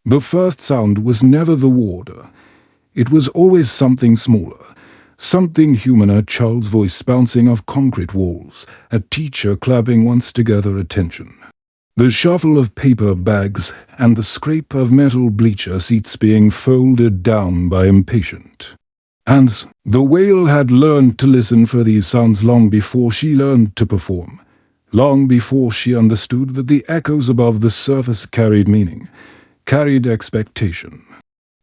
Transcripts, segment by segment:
The first sound was never the warder. It was always something smaller, something human, a child's voice bouncing off concrete walls, a teacher clapping once to gather attention. The shuffle of paper bags and the scrape of metal bleacher seats being folded down by impatient hands. The whale had learned to listen for these sounds long before she learned to perform, long before she understood that the echoes above the surface carried meaning, carried expectation,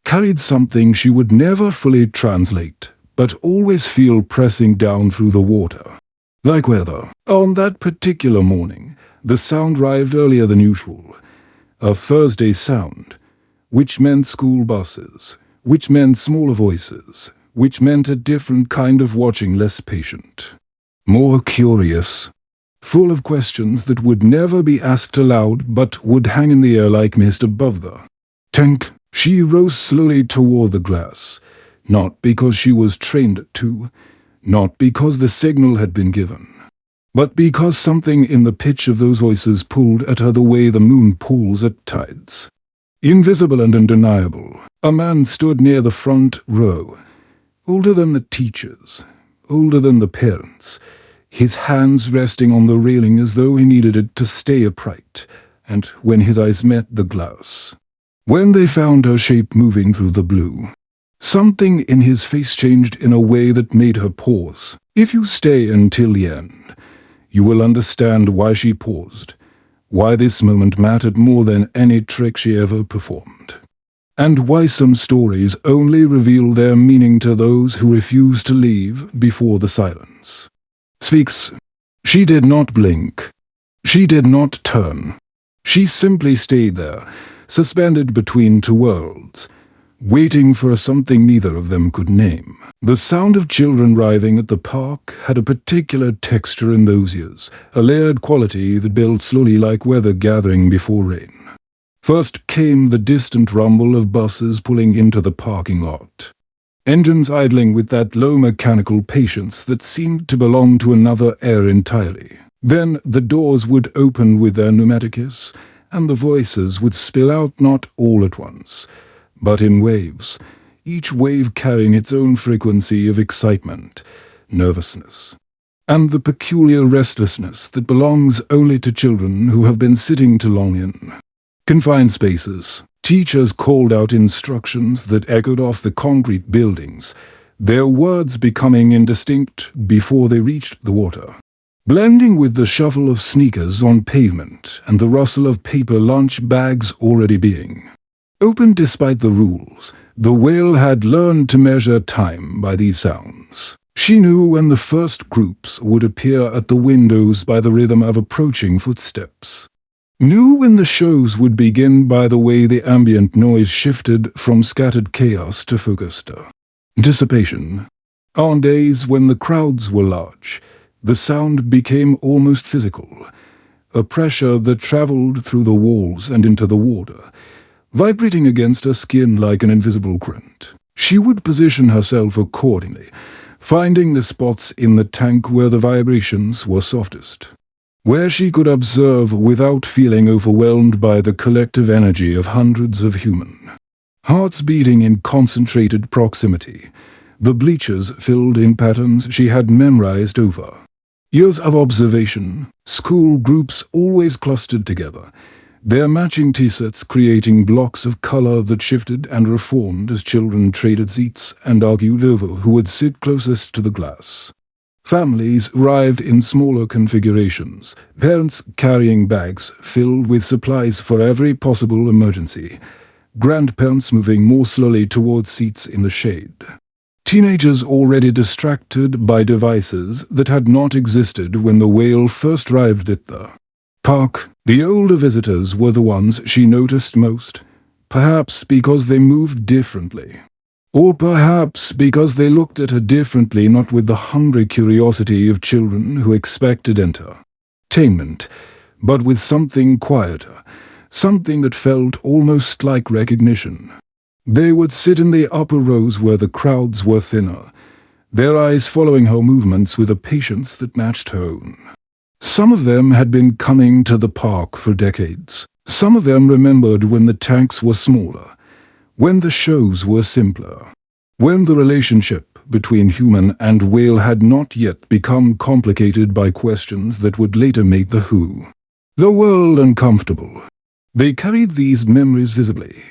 carried something she would never fully translate, but always feel pressing down through the water. Like weather. On that particular morning, the sound arrived earlier than usual. A Thursday sound, which meant school buses, which meant smaller voices, which meant a different kind of watching, less patient, more curious, full of questions that would never be asked aloud but would hang in the air like mist above the tank. She rose slowly toward the glass, not because she was trained to, not because the signal had been given, but because something in the pitch of those voices pulled at her the way the moon pulls at tides. Invisible and undeniable, a man stood near the front row, older than the teachers, older than the parents, his hands resting on the railing as though he needed it to stay upright, and when his eyes met the glass, when they found her shape moving through the blue, something in his face changed in a way that made her pause. If you stay until the end, you will understand why she paused, why this moment mattered more than any trick she ever performed, and why some stories only reveal their meaning to those who refuse to leave before the silence speaks. She did not blink. She did not turn. She simply stayed there, suspended between two worlds, waiting for something neither of them could name. The sound of children arriving at the park had a particular texture in those years, a layered quality that built slowly like weather gathering before rain. First came the distant rumble of buses pulling into the parking lot, engines idling with that low mechanical patience that seemed to belong to another era entirely. Then the doors would open with their pneumatic hiss, and the voices would spill out not all at once, but in waves, each wave carrying its own frequency of excitement, nervousness, and the peculiar restlessness that belongs only to children who have been sitting too long in confined spaces. Teachers called out instructions that echoed off the concrete buildings, their words becoming indistinct before they reached the water, blending with the shuffle of sneakers on pavement and the rustle of paper lunch bags already being opened. Despite the rules, the whale had learned to measure time by these sounds. She knew when the first groups would appear at the windows by the rhythm of approaching footsteps, knew when the shows would begin by the way the ambient noise shifted from scattered chaos to focused dissipation. On days when the crowds were large, the sound became almost physical, a pressure that traveled through the walls and into the water, vibrating against her skin like an invisible current. She would position herself accordingly, finding the spots in the tank where the vibrations were softest, where she could observe without feeling overwhelmed by the collective energy of hundreds of human hearts beating in concentrated proximity, the bleachers filled in patterns she had memorized over years of observation. School groups always clustered together, their matching T-sets creating blocks of color that shifted and reformed as children traded seats and argued over who would sit closest to the glass. Families arrived in smaller configurations, parents carrying bags filled with supplies for every possible emergency, grandparents moving more slowly towards seats in the shade, teenagers already distracted by devices that had not existed when the whale first arrived at the park. The older visitors were the ones she noticed most, perhaps because they moved differently, or perhaps because they looked at her differently, not with the hungry curiosity of children who expected entertainment, but with something quieter, something that felt almost like recognition. They would sit in the upper rows where the crowds were thinner, their eyes following her movements with a patience that matched her own. Some of them had been coming to the park for decades. Some of them remembered when the tanks were smaller, when the shows were simpler, when the relationship between human and whale had not yet become complicated by questions that would later make the Who, the world, uncomfortable. They carried these memories visibly,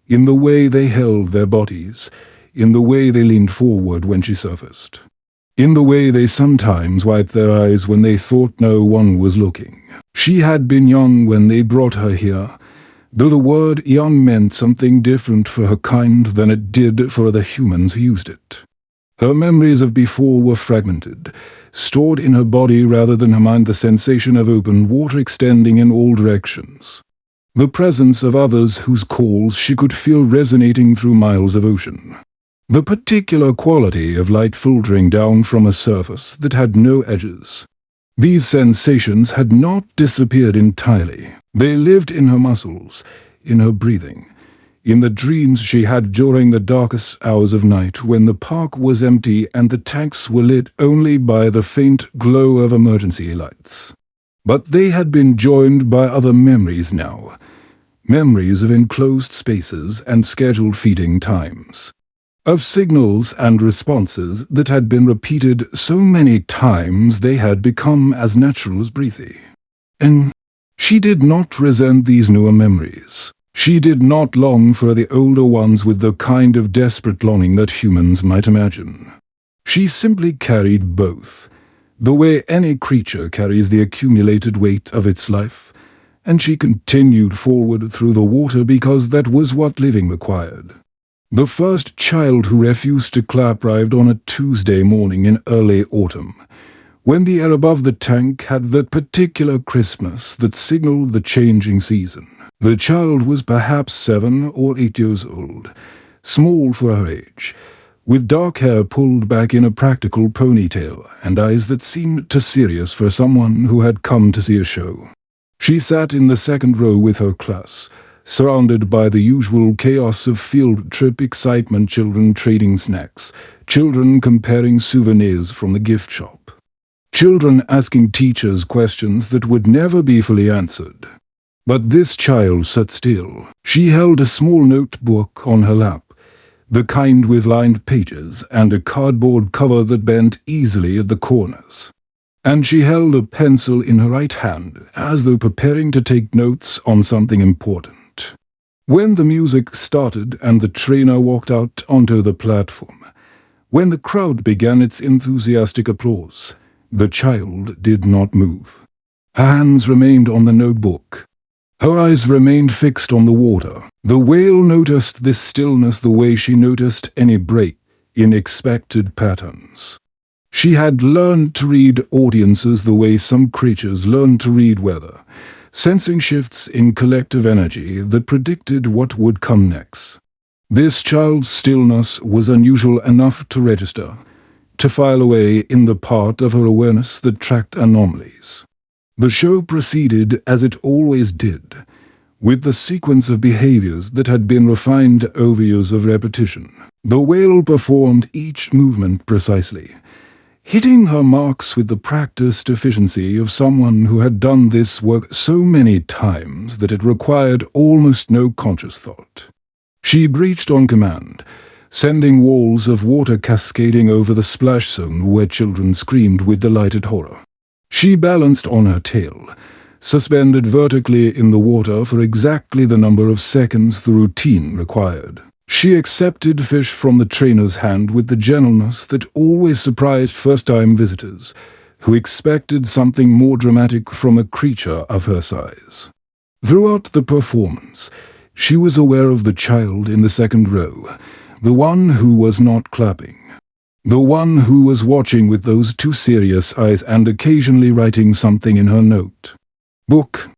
in the way they held their bodies, in the way they leaned forward when she surfaced, in the way they sometimes wiped their eyes when they thought no one was looking. She had been young when they brought her here, though the word young meant something different for her kind than it did for the humans who used it. Her memories of before were fragmented, stored in her body rather than her mind, the sensation of open water extending in all directions, the presence of others whose calls she could feel resonating through miles of ocean, the particular quality of light filtering down from a surface that had no edges. These sensations had not disappeared entirely. They lived in her muscles, in her breathing, in the dreams she had during the darkest hours of night when the park was empty and the tanks were lit only by the faint glow of emergency lights. But they had been joined by other memories now, memories of enclosed spaces and scheduled feeding times, of signals and responses that had been repeated so many times they had become as natural as breathing. And she did not resent these newer memories. She did not long for the older ones with the kind of desperate longing that humans might imagine. She simply carried both, the way any creature carries the accumulated weight of its life, and she continued forward through the water because that was what living required. The first child who refused to clap arrived on a Tuesday morning in early autumn, when the air above the tank had that particular crispness that signaled the changing season. The child was perhaps 7 or 8 years old, small for her age, with dark hair pulled back in a practical ponytail and eyes that seemed too serious for someone who had come to see a show. She sat in the second row with her class, surrounded by the usual chaos of field trip excitement, children trading snacks, children comparing souvenirs from the gift shop, children asking teachers questions that would never be fully answered. But this child sat still. She held a small notebook on her lap, the kind with lined pages and a cardboard cover that bent easily at the corners. And she held a pencil in her right hand, as though preparing to take notes on something important. When the music started and the trainer walked out onto the platform, when the crowd began its enthusiastic applause, the child did not move. Her hands remained on the notebook. Her eyes remained fixed on the water. The whale noticed this stillness the way she noticed any break in expected patterns. She had learned to read audiences the way some creatures learn to read weather, sensing shifts in collective energy that predicted what would come next. This child's stillness was unusual enough to register, to file away in the part of her awareness that tracked anomalies. The show proceeded as it always did, with the sequence of behaviors that had been refined over years of repetition. The whale performed each movement precisely, hitting her marks with the practiced efficiency of someone who had done this work so many times that it required almost no conscious thought. She breached on command, sending walls of water cascading over the splash zone where children screamed with delighted horror. She balanced on her tail, suspended vertically in the water for exactly the number of seconds the routine required. She accepted fish from the trainer's hand with the gentleness that always surprised first-time visitors, who expected something more dramatic from a creature of her size. Throughout the performance, she was aware of the child in the second row, the one who was not clapping, the one who was watching with those two serious eyes and occasionally writing something in her notebook.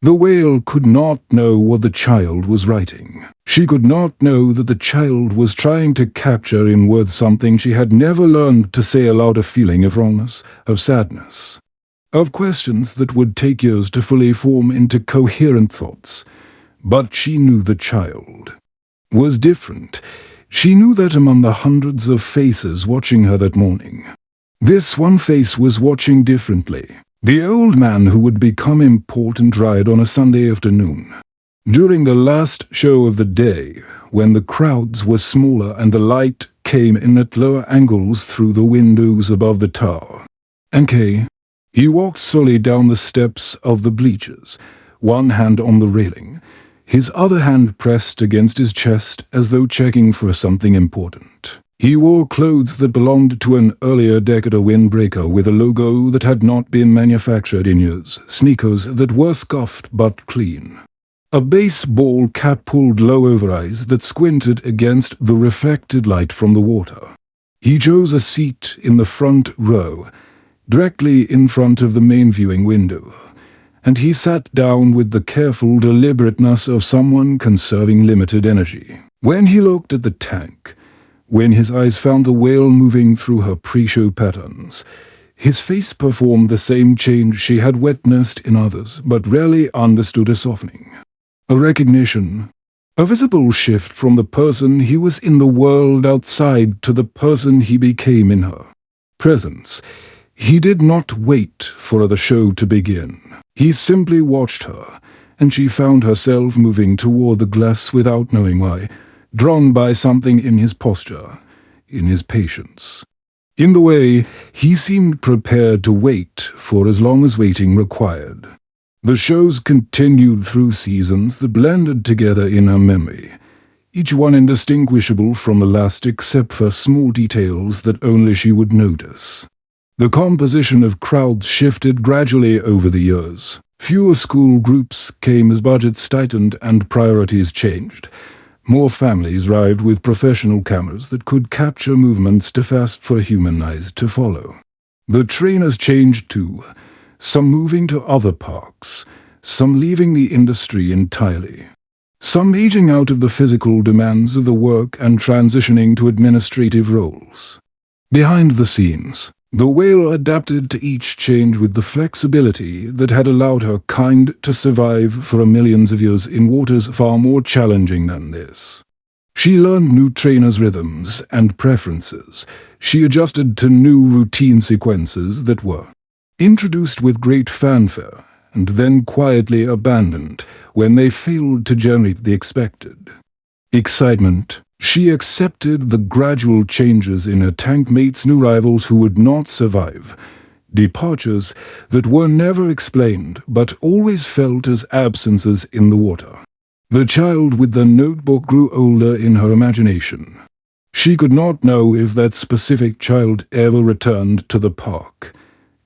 The whale could not know what the child was writing. She could not know that the child was trying to capture in words something she had never learned to say aloud, a feeling of wrongness, of sadness, of questions that would take years to fully form into coherent thoughts. But she knew the child was different. She knew that among the hundreds of faces watching her that morning, this one face was watching differently. The old man who would become important ride on a Sunday afternoon. During the last show of the day, when the crowds were smaller and the light came in at lower angles through the windows above the tower. Okay. He walked slowly down the steps of the bleachers, one hand on the railing, his other hand pressed against his chest as though checking for something important. He wore clothes that belonged to an earlier decade, a windbreaker with a logo that had not been manufactured in years, sneakers that were scuffed but clean. A baseball cap pulled low over eyes that squinted against the reflected light from the water. He chose a seat in the front row, directly in front of the main viewing window, and he sat down with the careful deliberateness of someone conserving limited energy. When he looked at the tank, when his eyes found the whale moving through her pre-show patterns, his face performed the same change she had witnessed in others, but rarely understood a softening. A recognition, a visible shift from the person he was in the world outside to the person he became in her presence. He did not wait for the show to begin. He simply watched her, and she found herself moving toward the glass without knowing why, drawn by something in his posture, in his patience. In the way, he seemed prepared to wait for as long as waiting required. The shows continued through seasons that blended together in her memory, each one indistinguishable from the last except for small details that only she would notice. The composition of crowds shifted gradually over the years. Fewer school groups came as budgets tightened and priorities changed. More families arrived with professional cameras that could capture movements too fast for human eyes to follow. The trainers changed too, some moving to other parks, some leaving the industry entirely, some aging out of the physical demands of the work and transitioning to administrative roles. Behind the scenes, the whale adapted to each change with the flexibility that had allowed her kind to survive for millions of years in waters far more challenging than this. She learned new trainers' rhythms and preferences. She adjusted to new routine sequences that were introduced with great fanfare and then quietly abandoned when they failed to generate the expected excitement. She accepted the gradual changes in her tank mates' new rivals who would not survive, departures that were never explained but always felt as absences in the water. The child with the notebook grew older in her imagination. She could not know if that specific child ever returned to the park,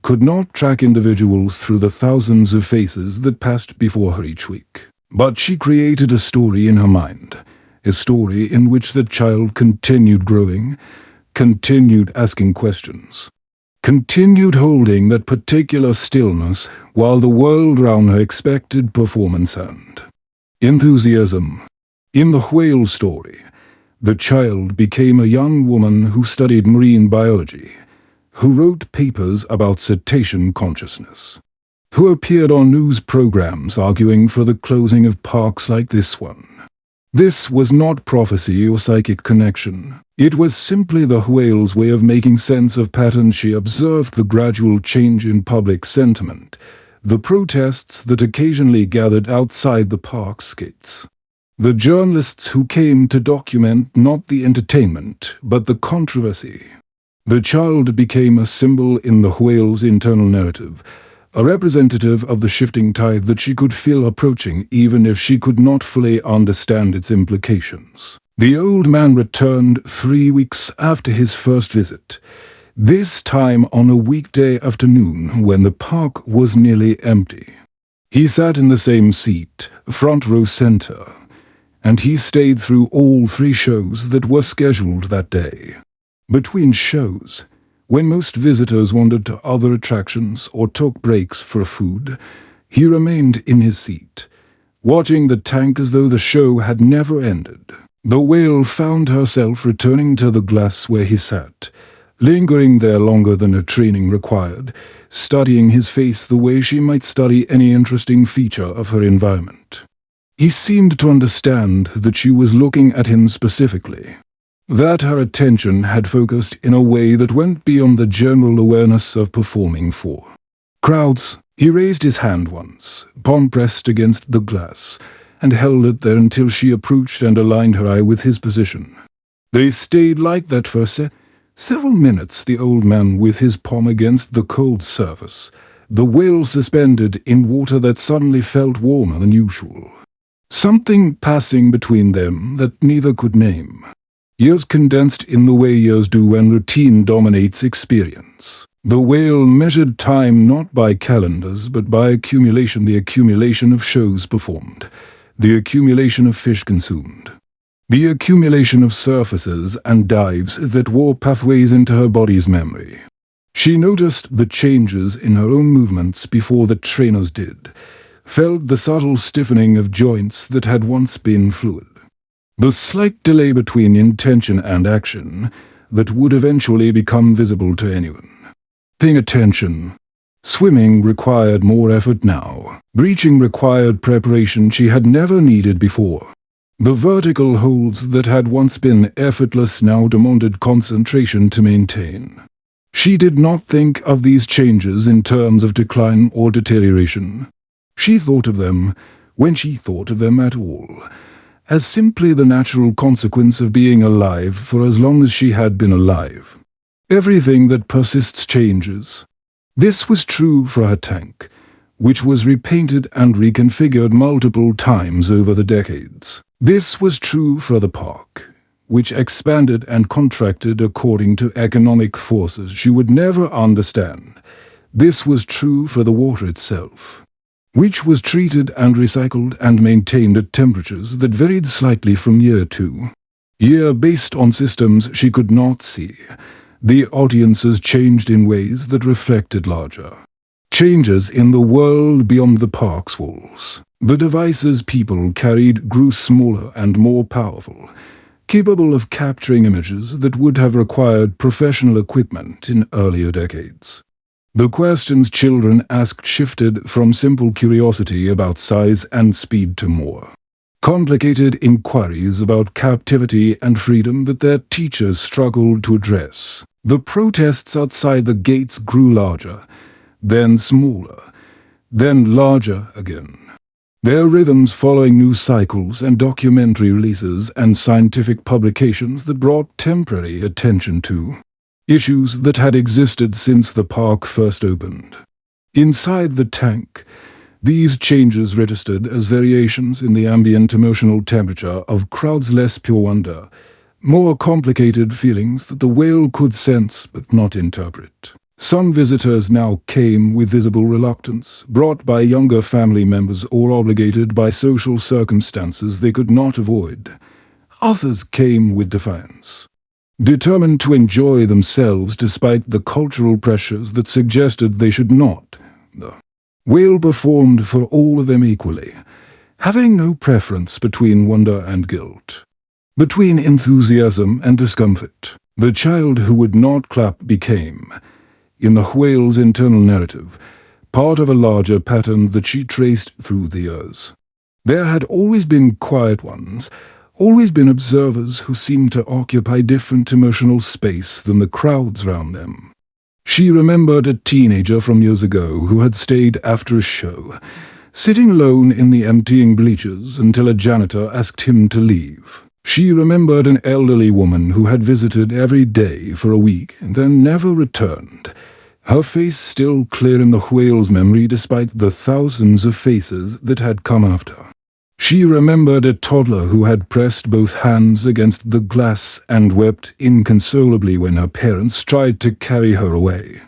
could not track individuals through the thousands of faces that passed before her each week. But she created a story in her mind, a story in which the child continued growing, continued asking questions, continued holding that particular stillness while the world around her expected performance and enthusiasm. In the whale story, the child became a young woman who studied marine biology, who wrote papers about cetacean consciousness, who appeared on news programs arguing for the closing of parks like this one. This was not prophecy or psychic connection. It was simply the whale's way of making sense of patterns she observed, the gradual change in public sentiment, the protests that occasionally gathered outside the park's gates, the journalists who came to document not the entertainment but the controversy. The child became a symbol in the whale's internal narrative, a representative of the shifting tide that she could feel approaching even if she could not fully understand its implications. The old man returned 3 weeks after his first visit, this time on a weekday afternoon when the park was nearly empty. He sat in the same seat, front row center, and he stayed through all 3 shows that were scheduled that day. Between shows, when most visitors wandered to other attractions or took breaks for food, he remained in his seat, watching the tank as though the show had never ended. The whale found herself returning to the glass where he sat, lingering there longer than her training required, studying his face the way she might study any interesting feature of her environment. He seemed to understand that she was looking at him specifically, that her attention had focused in a way that went beyond the general awareness of performing for Crowds. He raised his hand once, palm pressed against the glass, and held it there until she approached and aligned her eye with his position. They stayed like that for several minutes, the old man with his palm against the cold surface, the whale suspended in water that suddenly felt warmer than usual. Something passing between them that neither could name. Years condensed in the way years do when routine dominates experience. The whale measured time not by calendars but by accumulation, the accumulation of shows performed, the accumulation of fish consumed, the accumulation of surfaces and dives that wore pathways into her body's memory. She noticed the changes in her own movements before the trainers did, felt the subtle stiffening of joints that had once been fluid, the slight delay between intention and action that would eventually become visible to anyone paying attention. Swimming required more effort now. Breaching required preparation she had never needed before. The vertical holds that had once been effortless now demanded concentration to maintain. She did not think of these changes in terms of decline or deterioration. She thought of them, when she thought of them at all, as simply the natural consequence of being alive for as long as she had been alive. Everything that persists changes. This was true for her tank, which was repainted and reconfigured multiple times over the decades. This was true for the park, which expanded and contracted according to economic forces she would never understand. This was true for the water itself, which was treated and recycled and maintained at temperatures that varied slightly from year to year based on systems she could not see. The audiences changed in ways that reflected larger changes in the world beyond the park's walls. The devices people carried grew smaller and more powerful, capable of capturing images that would have required professional equipment in earlier decades. The questions children asked shifted from simple curiosity about size and speed to more complicated inquiries about captivity and freedom that their teachers struggled to address. The protests outside the gates grew larger, then smaller, then larger again. Their rhythms following news cycles and documentary releases and scientific publications that brought temporary attention to issues that had existed since the park first opened. Inside the tank, these changes registered as variations in the ambient emotional temperature of crowds, less pure wonder, more complicated feelings that the whale could sense but not interpret. Some visitors now came with visible reluctance, brought by younger family members or obligated by social circumstances they could not avoid. Others came with defiance, determined to enjoy themselves despite the cultural pressures that suggested they should not. The whale performed for all of them equally, having no preference between wonder and guilt, between enthusiasm and discomfort. The child who would not clap became, in the whale's internal narrative, part of a larger pattern that she traced through the years. There had always been quiet ones, always been observers who seemed to occupy different emotional space than the crowds round them. She remembered a teenager from years ago who had stayed after a show, sitting alone in the emptying bleachers until a janitor asked him to leave. She remembered an elderly woman who had visited every day for a week and then never returned, her face still clear in the whale's memory despite the thousands of faces that had come after. She remembered a toddler who had pressed both hands against the glass and wept inconsolably when her parents tried to carry her away,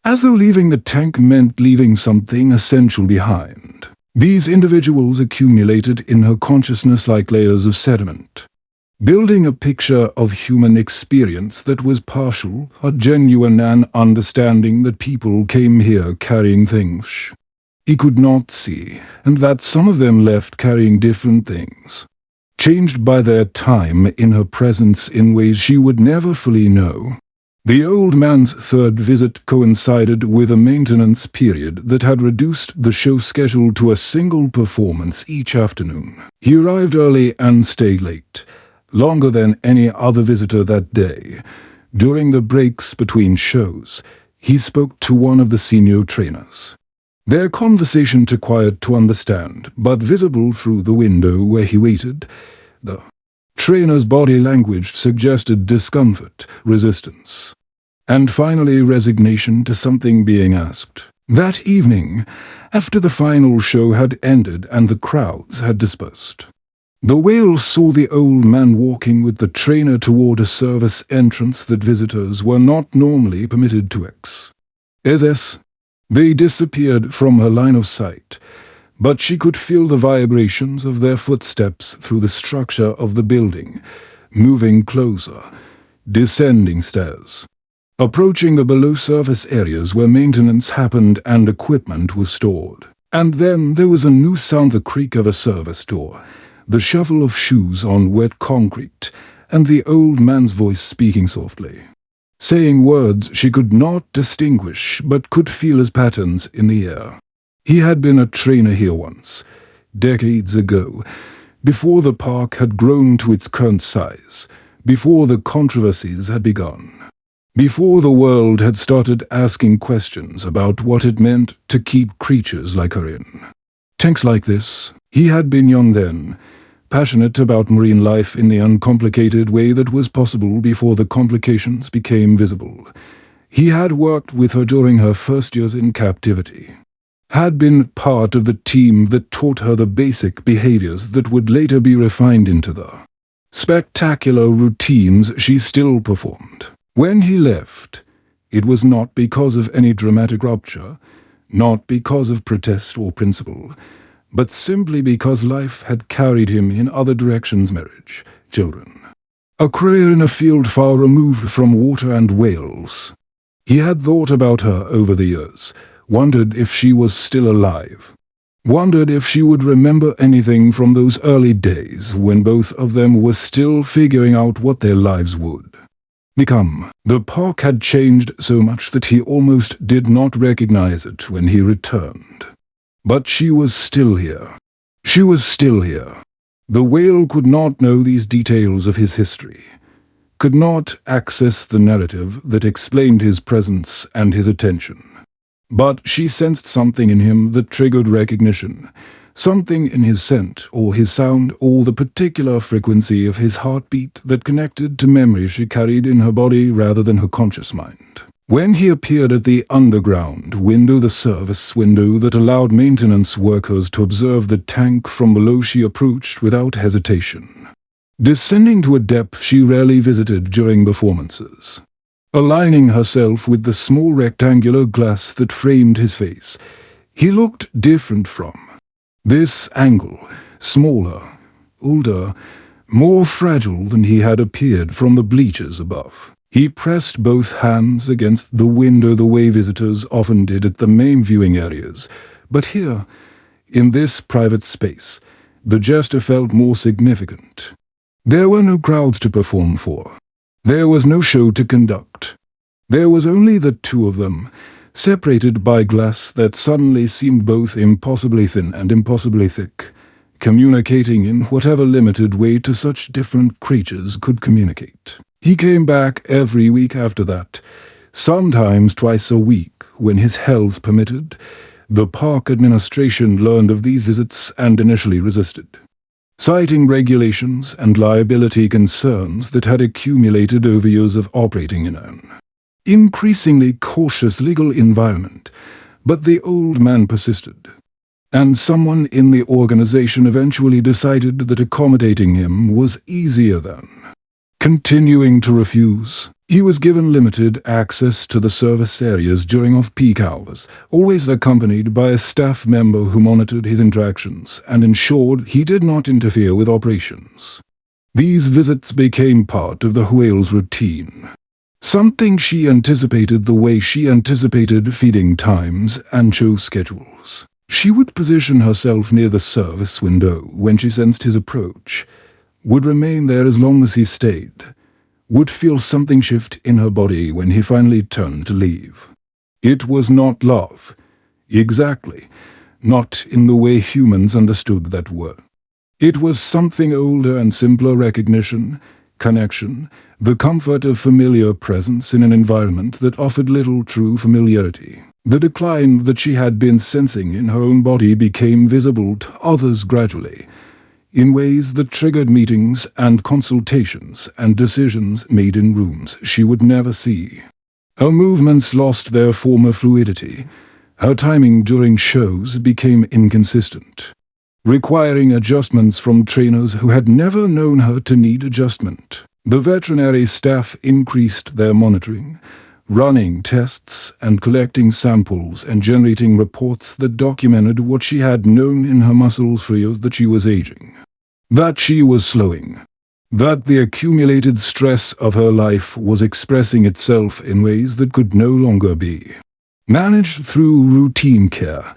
as though leaving the tank meant leaving something essential behind. These individuals accumulated in her consciousness like layers of sediment, building a picture of human experience that was partial, a genuine and understanding that people came here carrying things he could not see, and that some of them left carrying different things, changed by their time in her presence in ways she would never fully know. The old man's third visit coincided with a maintenance period that had reduced the show schedule to a single performance each afternoon. He arrived early and stayed late, longer than any other visitor that day. During the breaks between shows, he spoke to one of the senior trainers. Their conversation too quiet to understand, but visible through the window where he waited. The trainer's body language suggested discomfort, resistance, and finally resignation to something being asked. That evening, after the final show had ended and the crowds had dispersed, the whale saw the old man walking with the trainer toward a service entrance that visitors were not normally permitted to access. They disappeared from her line of sight, but she could feel the vibrations of their footsteps through the structure of the building, moving closer, descending stairs, approaching the below-surface areas where maintenance happened and equipment was stored. And then there was a new sound, the creak of a service door, the shuffle of shoes on wet concrete, and the old man's voice speaking softly, saying words she could not distinguish but could feel as patterns in the air. He had been a trainer here once, decades ago, before the park had grown to its current size, before the controversies had begun, before the world had started asking questions about what it meant to keep creatures like her in tanks like this. He had been young then, passionate about marine life in the uncomplicated way that was possible before the complications became visible. He had worked with her during her first years in captivity, had been part of the team that taught her the basic behaviors that would later be refined into the spectacular routines she still performed. When he left, it was not because of any dramatic rupture, not because of protest or principle, but simply because life had carried him in other directions: marriage, children, a career in a field far removed from water and whales. He had thought about her over the years, wondered if she was still alive, wondered if she would remember anything from those early days when both of them were still figuring out what their lives would become. The park had changed so much that he almost did not recognize it when he returned. But she was still here. She was still here. The whale could not know these details of his history, could not access the narrative that explained his presence and his attention. But she sensed something in him that triggered recognition, something in his scent or his sound or the particular frequency of his heartbeat that connected to memories she carried in her body rather than her conscious mind. When he appeared at the underground window, the service window that allowed maintenance workers to observe the tank from below, she approached without hesitation, descending to a depth she rarely visited during performances, aligning herself with the small rectangular glass that framed his face. He looked different from this angle, smaller, older, more fragile than he had appeared from the bleachers above. He pressed both hands against the window the way visitors often did at the main viewing areas, but here, in this private space, the gesture felt more significant. There were no crowds to perform for. There was no show to conduct. There was only the two of them, separated by glass that suddenly seemed both impossibly thin and impossibly thick, communicating in whatever limited way to such different creatures could communicate. He came back every week after that, sometimes twice a week when his health permitted. The park administration learned of these visits and initially resisted, citing regulations and liability concerns that had accumulated over years of operating in an increasingly cautious legal environment. But the old man persisted, and someone in the organization eventually decided that accommodating him was easier than continuing to refuse. He was given limited access to the service areas during off-peak hours, always accompanied by a staff member who monitored his interactions and ensured he did not interfere with operations. These visits became part of the whale's routine, something she anticipated the way she anticipated feeding times and show schedules. She would position herself near the service window when she sensed his approach, would remain there as long as he stayed, would feel something shift in her body when he finally turned to leave. It was not love, exactly, not in the way humans understood that word. It was something older and simpler: recognition, connection, the comfort of familiar presence in an environment that offered little true familiarity. The decline that she had been sensing in her own body became visible to others gradually, in ways that triggered meetings and consultations and decisions made in rooms she would never see. Her movements lost their former fluidity. Her timing during shows became inconsistent, requiring adjustments from trainers who had never known her to need adjustment. The veterinary staff increased their monitoring, running tests and collecting samples and generating reports that documented what she had known in her muscles for years: that she was aging, that she was slowing, that the accumulated stress of her life was expressing itself in ways that could no longer be managed through routine care.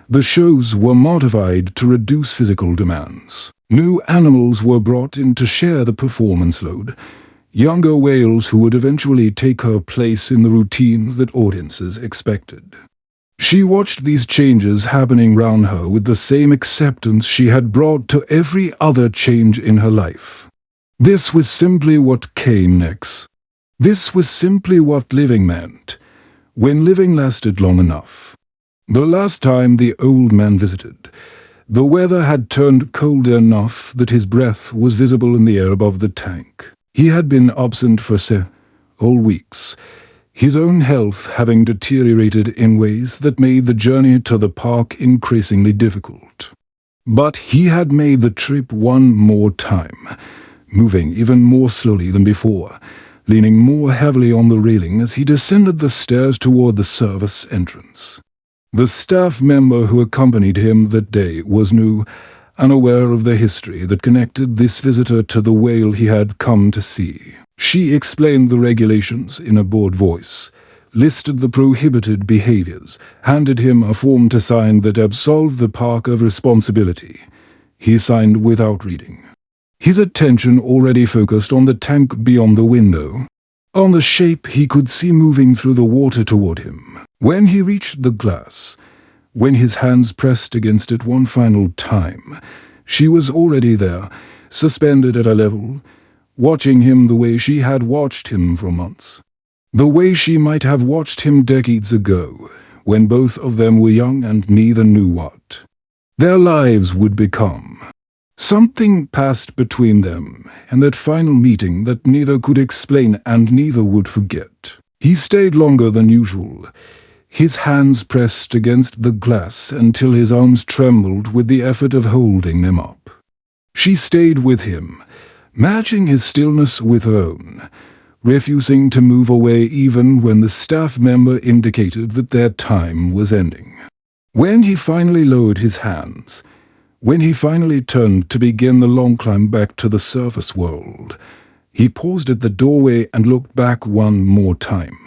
The shows were modified to reduce physical demands. New animals were brought in to share the performance load, younger whales who would eventually take her place in the routines that audiences expected. She watched these changes happening round her with the same acceptance she had brought to every other change in her life. This was simply what came next. This was simply what living meant, when living lasted long enough. The last time the old man visited, the weather had turned cold enough that his breath was visible in the air above the tank. He had been absent for whole weeks, his own health having deteriorated in ways that made the journey to the park increasingly difficult. But he had made the trip one more time, moving even more slowly than before, leaning more heavily on the railing as he descended the stairs toward the service entrance. The staff member who accompanied him that day was new, unaware of the history that connected this visitor to the whale he had come to see. She explained the regulations in a bored voice, listed the prohibited behaviors, handed him a form to sign that absolved the park of responsibility. He signed without reading, his attention already focused on the tank beyond the window, on the shape he could see moving through the water toward him. When he reached the glass, when his hands pressed against it one final time, she was already there, suspended at a level, watching him the way she had watched him for months. The way she might have watched him decades ago, when both of them were young and neither knew what their lives would become. Something passed between them, and that final meeting that neither could explain and neither would forget. He stayed longer than usual, his hands pressed against the glass until his arms trembled with the effort of holding them up. She stayed with him, matching his stillness with her own, refusing to move away even when the staff member indicated that their time was ending. When he finally lowered his hands, when he finally turned to begin the long climb back to the surface world, he paused at the doorway and looked back one more time.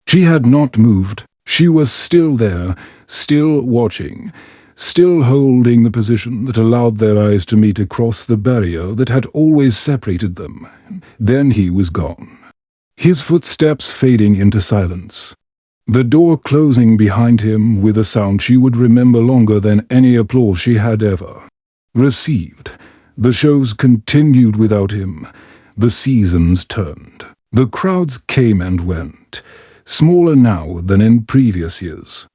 She had not moved. She was still there, still watching, still holding the position that allowed their eyes to meet across the barrier that had always separated them. Then he was gone, his footsteps fading into silence, the door closing behind him with a sound she would remember longer than any applause she had ever received. The shows continued without him. The seasons turned. The crowds came and went, smaller now than in previous years.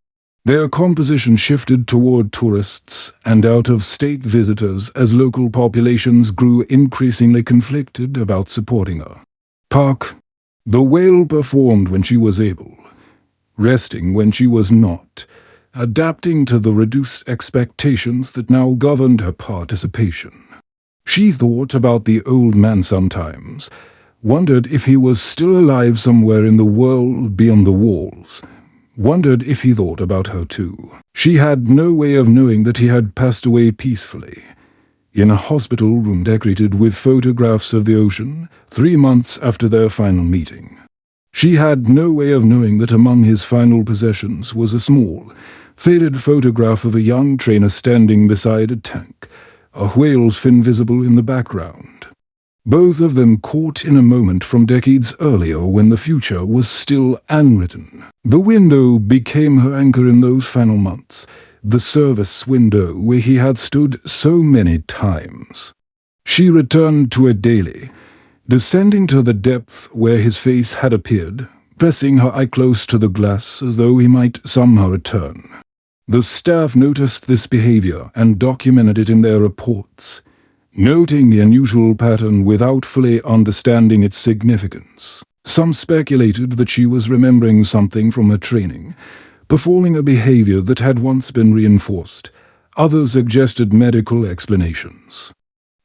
Their composition shifted toward tourists and out-of-state visitors as local populations grew increasingly conflicted about supporting her. Park. The whale performed when she was able, resting when she was not, adapting to the reduced expectations that now governed her participation. She thought about the old man sometimes, wondered if he was still alive somewhere in the world beyond the walls, wondered if he thought about her too. She had no way of knowing that he had passed away peacefully, in a hospital room decorated with photographs of the ocean, 3 months after their final meeting. She had no way of knowing that among his final possessions was a small, faded photograph of a young trainer standing beside a tank, a whale's fin visible in the background. Both of them caught in a moment from decades earlier when the future was still unwritten. The window became her anchor in those final months, the service window where he had stood so many times. She returned to it daily, descending to the depth where his face had appeared, pressing her eye close to the glass as though he might somehow return. The staff noticed this behavior and documented it in their reports, noting the unusual pattern without fully understanding its significance. Some speculated that she was remembering something from her training, performing a behavior that had once been reinforced. Others suggested medical explanations.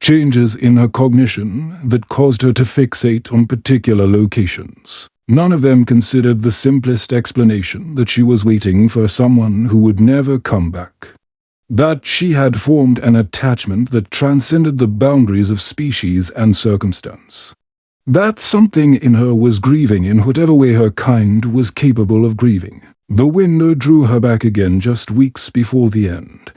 Changes in her cognition that caused her to fixate on particular locations. None of them considered the simplest explanation that she was waiting for someone who would never come back. That she had formed an attachment that transcended the boundaries of species and circumstance. That something in her was grieving in whatever way her kind was capable of grieving. The window drew her back again just weeks before the end,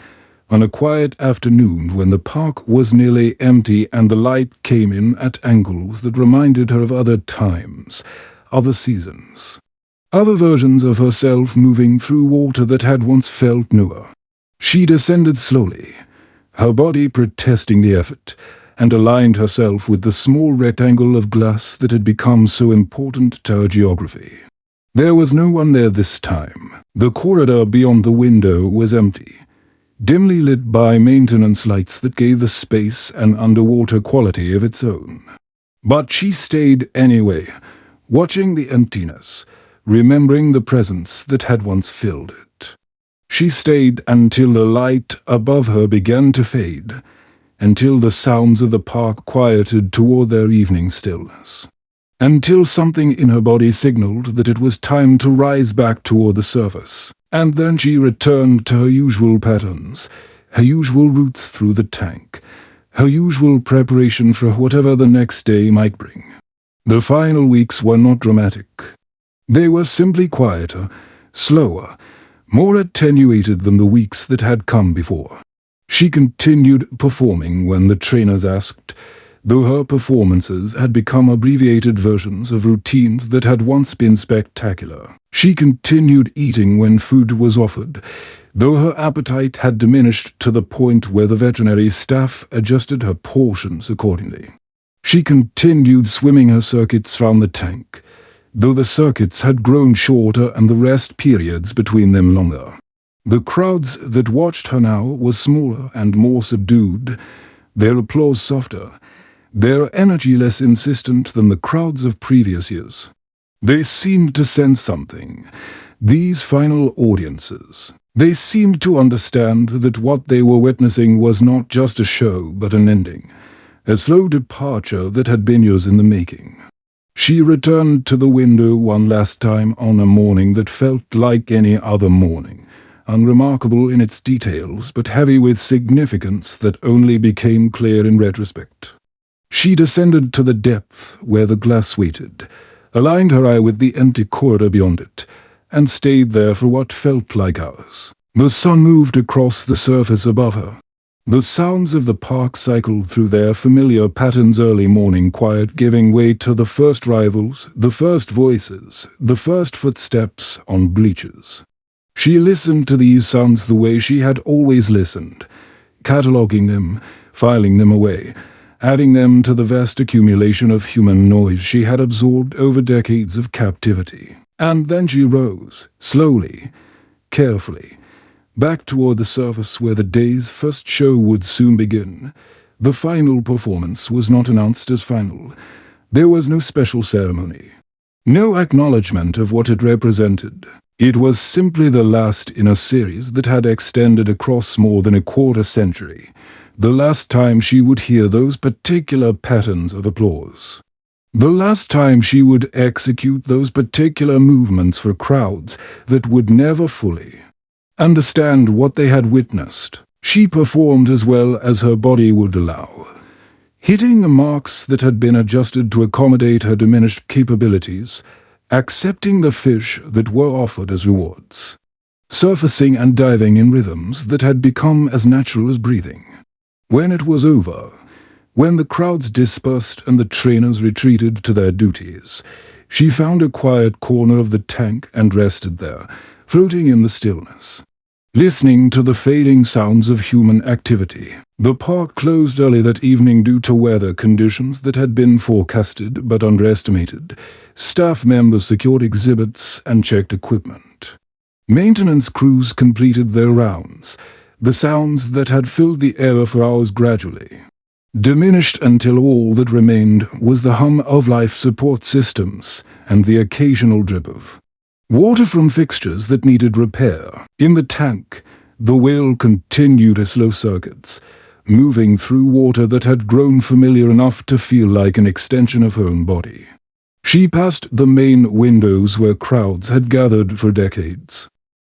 on a quiet afternoon when the park was nearly empty and the light came in at angles that reminded her of other times, other seasons, other versions of herself moving through water that had once felt newer. She descended slowly, her body protesting the effort, and aligned herself with the small rectangle of glass that had become so important to her geography. There was no one there this time. The corridor beyond the window was empty, dimly lit by maintenance lights that gave the space an underwater quality of its own. But she stayed anyway, watching the emptiness, remembering the presence that had once filled it. She stayed until the light above her began to fade, until the sounds of the park quieted toward their evening stillness, until something in her body signaled that it was time to rise back toward the surface. And then she returned to her usual patterns, her usual routes through the tank, her usual preparation for whatever the next day might bring. The final weeks were not dramatic. They were simply quieter, slower, more attenuated than the weeks that had come before. She continued performing when the trainers asked, though her performances had become abbreviated versions of routines that had once been spectacular. She continued eating when food was offered, though her appetite had diminished to the point where the veterinary staff adjusted her portions accordingly. She continued swimming her circuits round the tank, though the circuits had grown shorter and the rest periods between them longer. The crowds that watched her now were smaller and more subdued, their applause softer, their energy less insistent than the crowds of previous years. They seemed to sense something, these final audiences. They seemed to understand that what they were witnessing was not just a show but an ending, a slow departure that had been years in the making. She returned to the window one last time on a morning that felt like any other morning, unremarkable in its details but heavy with significance that only became clear in retrospect. She descended to the depth where the glass waited, aligned her eye with the empty corridor beyond it, and stayed there for what felt like hours. The sun moved across the surface above her. The sounds of the park cycled through their familiar patterns, early morning quiet giving way to the first rivals, the first voices, the first footsteps on bleachers. She listened to these sounds the way she had always listened, cataloguing them, filing them away, adding them to the vast accumulation of human noise she had absorbed over decades of captivity. And then she rose, slowly, carefully, back toward the surface where the day's first show would soon begin. The final performance was not announced as final. There was no special ceremony, no acknowledgement of what it represented. It was simply the last in a series that had extended across more than a quarter century, the last time she would hear those particular patterns of applause. The last time she would execute those particular movements for crowds that would never fully understand what they had witnessed. She performed as well as her body would allow, hitting the marks that had been adjusted to accommodate her diminished capabilities, accepting the fish that were offered as rewards, surfacing and diving in rhythms that had become as natural as breathing. When it was over, when the crowds dispersed and the trainers retreated to their duties, she found a quiet corner of the tank and rested there, floating in the stillness. listening to the fading sounds of human activity. The park closed early that evening due to weather conditions that had been forecasted but underestimated. Staff members secured exhibits and checked equipment. Maintenance crews completed their rounds. The sounds that had filled the air for hours gradually diminished until all that remained was the hum of life support systems and the occasional drip of water from fixtures that needed repair. In the tank, the whale continued her slow circuits, moving through water that had grown familiar enough to feel like an extension of her own body. She passed the main windows where crowds had gathered for decades.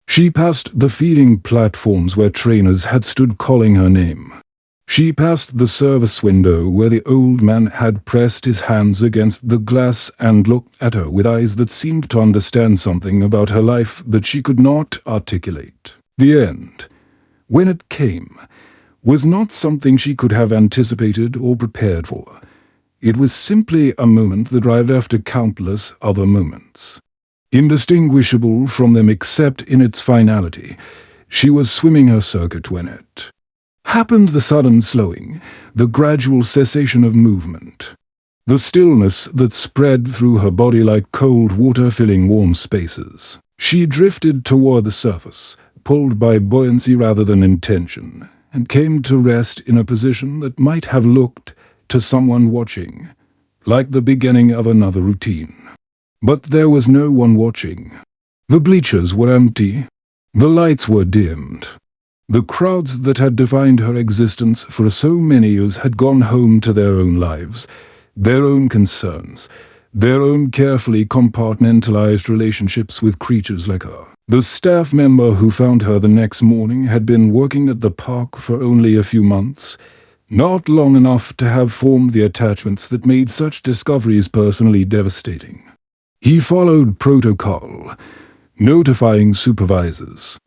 She passed the feeding platforms where trainers had stood calling her name. She passed the service window where the old man had pressed his hands against the glass and looked at her with eyes that seemed to understand something about her life that she could not articulate. The end, when it came, was not something she could have anticipated or prepared for. It was simply a moment that arrived after countless other moments. Indistinguishable from them except in its finality, she was swimming her circuit when it happened. The sudden slowing, the gradual cessation of movement, the stillness that spread through her body like cold water filling warm spaces. She drifted toward the surface, pulled by buoyancy rather than intention, and came to rest in a position that might have looked, to someone watching, like the beginning of another routine. But there was no one watching. The bleachers were empty. The lights were dimmed. The crowds that had defined her existence for so many years had gone home to their own lives, their own concerns, their own carefully compartmentalized relationships with creatures like her. The staff member who found her the next morning had been working at the park for only a few months, not long enough to have formed the attachments that made such discoveries personally devastating. He followed protocol, notifying supervisors,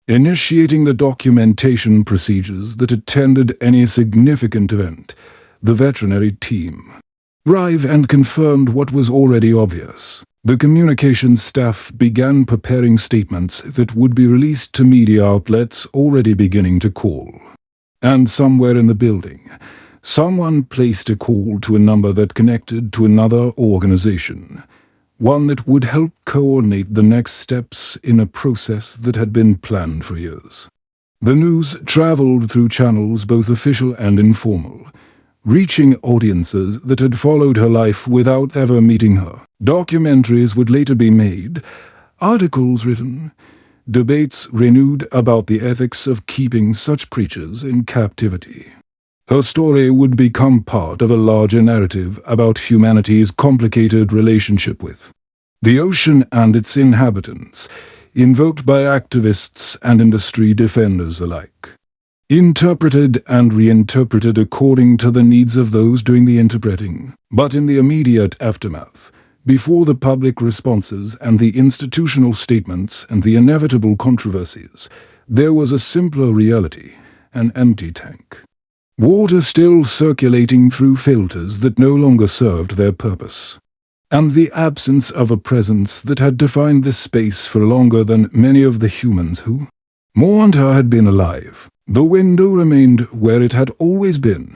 initiating the documentation procedures that attended any significant event. The veterinary team arrived and confirmed what was already obvious. The communications staff began preparing statements that would be released to media outlets already beginning to call. And somewhere in the building, someone placed a call to a number that connected to another organization, one that would help coordinate the next steps in a process that had been planned for years. The news traveled through channels both official and informal, reaching audiences that had followed her life without ever meeting her. Documentaries would later be made, articles written, debates renewed about the ethics of keeping such creatures in captivity. Her story would become part of a larger narrative about humanity's complicated relationship with the ocean and its inhabitants, invoked by activists and industry defenders alike. Interpreted and reinterpreted according to the needs of those doing the interpreting. But in the immediate aftermath, before the public responses and the institutional statements and the inevitable controversies, there was a simpler reality, an empty tank. Water still circulating through filters that no longer served their purpose. And the absence of a presence that had defined this space for longer than many of the humans who mourned her had been alive. The window remained where it had always been,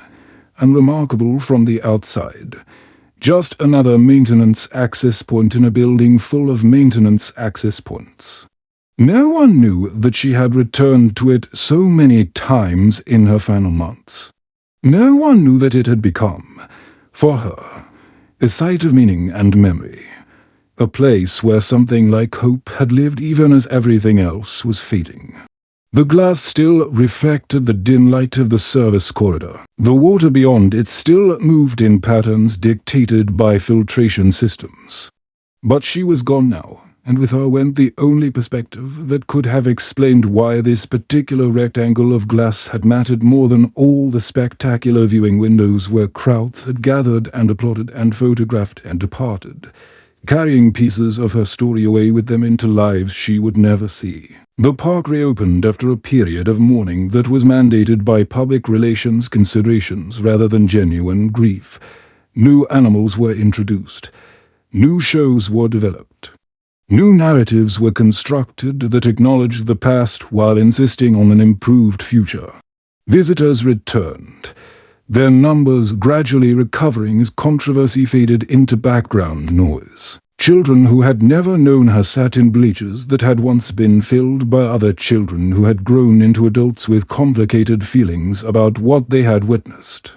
unremarkable from the outside. Just another maintenance access point in a building full of maintenance access points. No one knew that she had returned to it so many times in her final months. No one knew that it had become, for her, a site of meaning and memory, a place where something like hope had lived even as everything else was fading. The glass still reflected the dim light of the service corridor. The water beyond it still moved in patterns dictated by filtration systems. But she was gone now, and with her went the only perspective that could have explained why this particular rectangle of glass had mattered more than all the spectacular viewing windows where crowds had gathered and applauded and photographed and departed, carrying pieces of her story away with them into lives she would never see. The park reopened after a period of mourning that was mandated by public relations considerations rather than genuine grief. New animals were introduced. New shows were developed. New narratives were constructed that acknowledged the past while insisting on an improved future. Visitors returned, their numbers gradually recovering as controversy faded into background noise. Children who had never known her sat in bleachers that had once been filled by other children who had grown into adults with complicated feelings about what they had witnessed.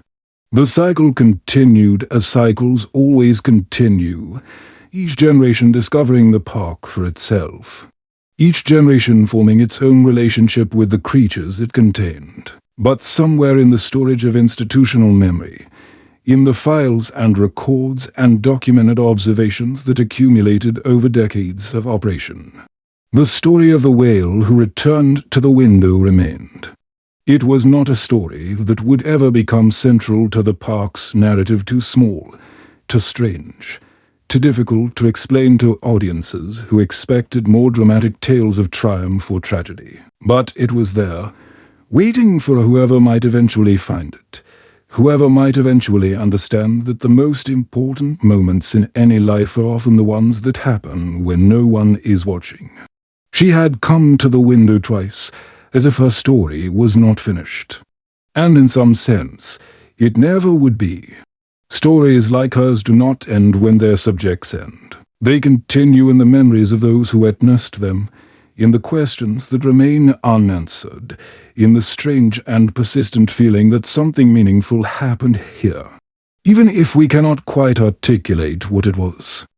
The cycle continued as cycles always continue, each generation discovering the park for itself. Each generation forming its own relationship with the creatures it contained. But somewhere in the storage of institutional memory, in the files and records and documented observations that accumulated over decades of operation, the story of the whale who returned to the window remained. It was not a story that would ever become central to the park's narrative, too small, too strange, too difficult to explain to audiences who expected more dramatic tales of triumph or tragedy. But it was there, waiting for whoever might eventually find it, whoever might eventually understand that the most important moments in any life are often the ones that happen when no one is watching. She had come to the window twice, as if her story was not finished. And in some sense, it never would be. Stories like hers do not end when their subjects end. They continue in the memories of those who witnessed them, in the questions that remain unanswered, in the strange and persistent feeling that something meaningful happened here, even if we cannot quite articulate what it was.